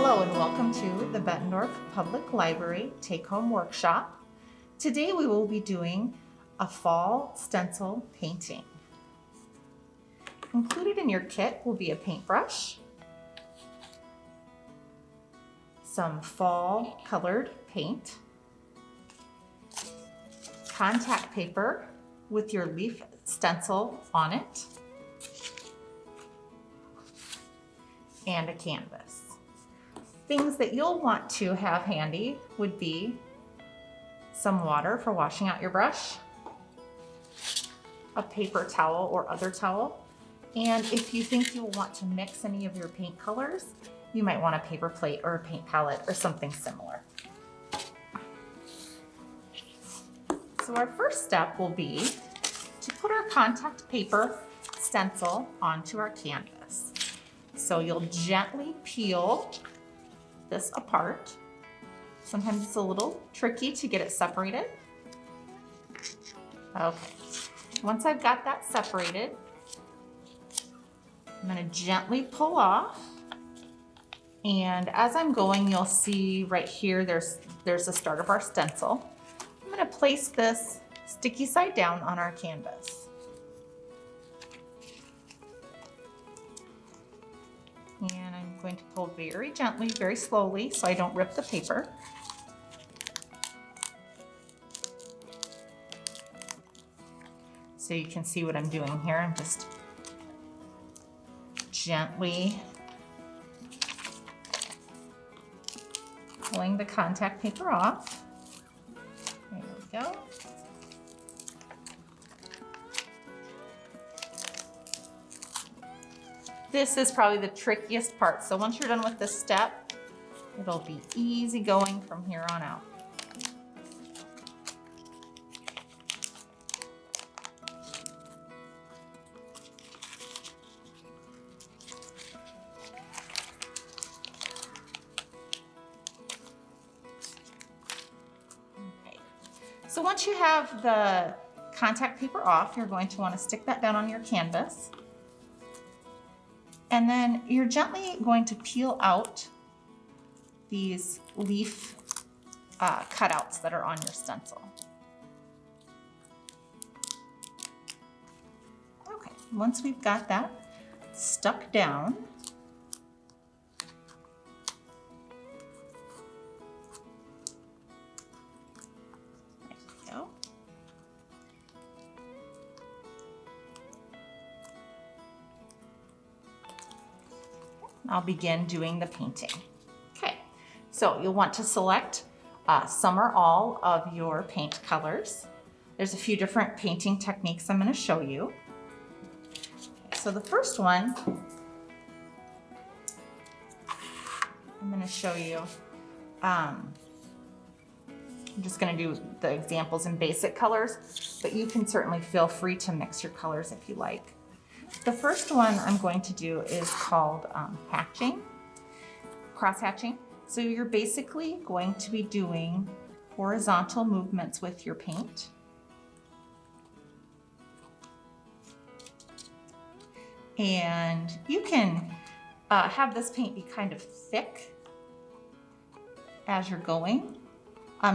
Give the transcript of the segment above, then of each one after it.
Hello and welcome to the Bettendorf Public Library Take-Home Workshop. Today we will be doing a fall stencil painting. Included in your kit will be a paintbrush, some fall colored paint, contact paper with your leaf stencil on it, and a canvas. Things that you'll want to have handy would be some water for washing out your brush, a paper towel or other towel, and if you think you'll want to mix any of your paint colors, you might want a paper plate or a paint palette or something similar. So our first step will be to put our contact paper stencil onto our canvas. So you'll gently peel this apart. Sometimes it's a little tricky to get it separated. Okay, once I've got that separated, I'm going to gently pull off. And as I'm going, you'll see right here, there's the start of our stencil. I'm going to place this sticky side down on our canvas. And I'm going to pull very gently, very slowly, so I don't rip the paper. So you can see what I'm doing here. I'm just gently pulling the contact paper off. There we go. This is probably the trickiest part. So once you're done with this step, it'll be easy going from here on out. Okay. So once you have the contact paper off, you're going to want to stick that down on your canvas. And then you're gently going to peel out these leaf cutouts that are on your stencil. Okay, once we've got that stuck down, there we go. I'll begin doing the painting. Okay, so you'll want to select some or all of your paint colors. There's a few different painting techniques I'm going to show you. Okay, so the first one, I'm going to show you, I'm just going to do the examples in basic colors, but you can certainly feel free to mix your colors if you like. The first one I'm going to do is called hatching, cross hatching. So you're basically going to be doing horizontal movements with your paint. And you can have this paint be kind of thick as you're going,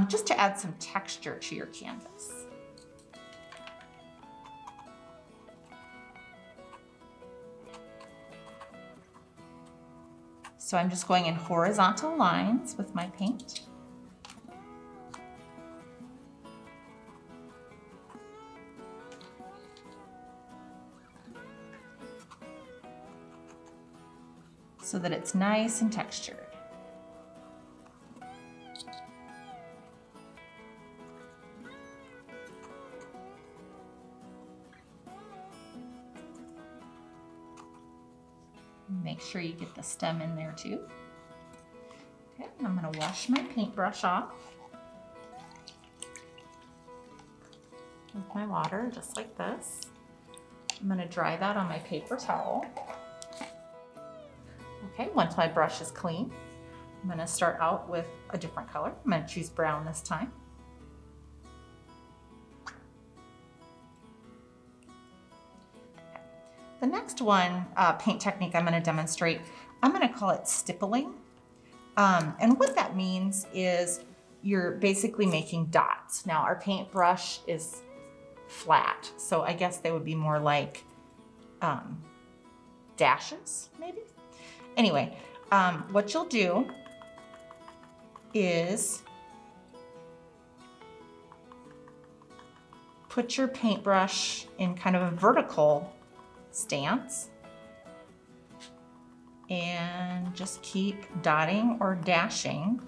just to add some texture to your canvas. So I'm just going in horizontal lines with my paint. So that it's nice and textured. Make sure you get the stem in there too. Okay, I'm going to wash my paintbrush off with my water, just like this. I'm going to dry that on my paper towel. Okay, once my brush is clean, I'm going to start out with a different color. I'm going to choose brown this time. The next one, paint technique I'm going to demonstrate, I'm going to call it stippling. And what that means is you're basically making dots. Now our paintbrush is flat, so I guess they would be more like dashes, maybe? Anyway, what you'll do is put your paintbrush in kind of a vertical stance and just keep dotting or dashing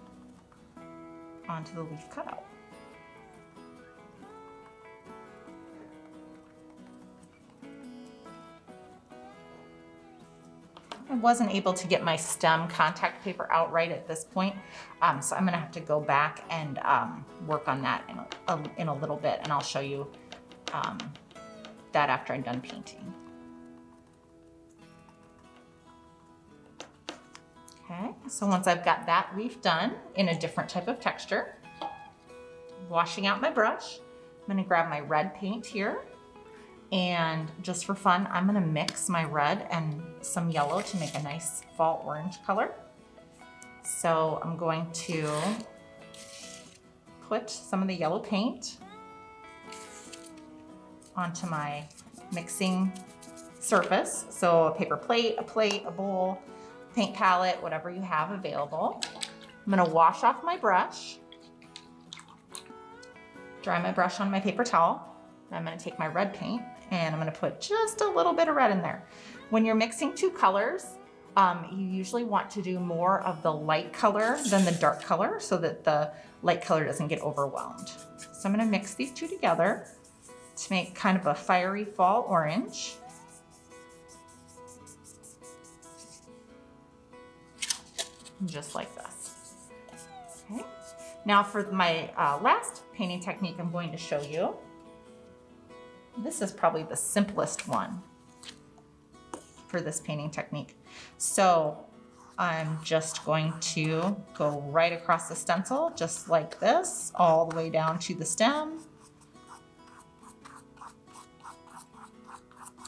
onto the leaf cutout. I wasn't able to get my stem contact paper out right at this point, so I'm gonna have to go back and work on that in a little bit, and I'll show you that after I'm done painting. Okay, so once I've got that leaf done in a different type of texture, washing out my brush, I'm gonna grab my red paint here, and just for fun, I'm gonna mix my red and some yellow to make a nice fall orange color. So I'm going to put some of the yellow paint onto my mixing surface. So a paper plate, a bowl, paint palette, whatever you have available. I'm gonna wash off my brush, dry my brush on my paper towel. I'm gonna take my red paint and I'm gonna put just a little bit of red in there. When you're mixing two colors, you usually want to do more of the light color than the dark color so that the light color doesn't get overwhelmed. So I'm gonna mix these two together to make kind of a fiery fall orange. Just like this. Okay. Now for my last painting technique I'm going to show you. This is probably the simplest one for this painting technique. So I'm just going to go right across the stencil, just like this, all the way down to the stem.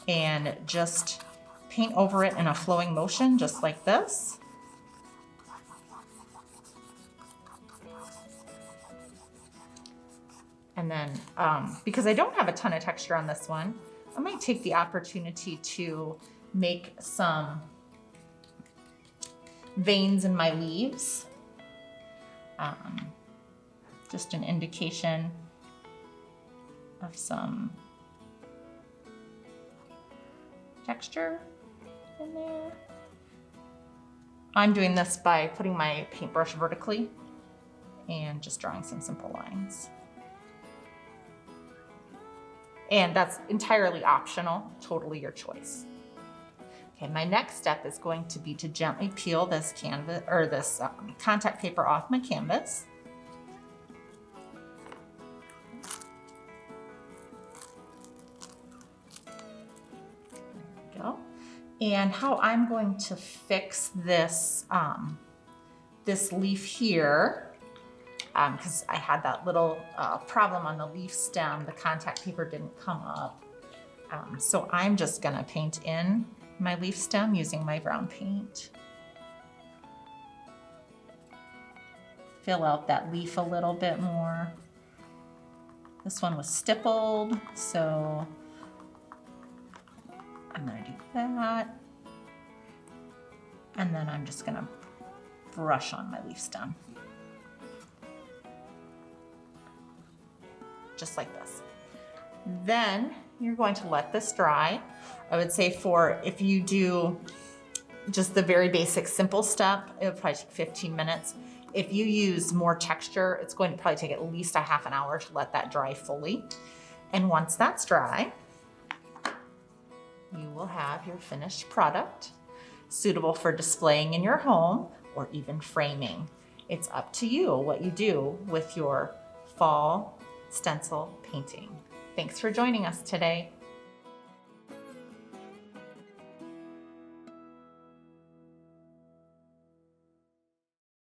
And just paint over it in a flowing motion, just like this. And then, because I don't have a ton of texture on this one, I might take the opportunity to make some veins in my leaves. Just an indication of some texture in there. I'm doing this by putting my paintbrush vertically and just drawing some simple lines. And that's entirely optional, totally your choice. Okay, my next step is going to be to gently peel this canvas or this contact paper off my canvas. There we go. And how I'm going to fix this, this leaf here, because I had that little problem on the leaf stem, the contact paper didn't come up. So I'm just gonna paint in my leaf stem using my brown paint. Fill out that leaf a little bit more. This one was stippled, so I'm gonna do that. And then I'm just gonna brush on my leaf stem. Just like this. Then you're going to let this dry. I would say if you do just the very basic simple step, it'll probably take 15 minutes. If you use more texture, it's going to probably take at least a half an hour to let that dry fully. And once that's dry, you will have your finished product suitable for displaying in your home or even framing. It's up to you what you do with your fall stencil painting. Thanks for joining us today.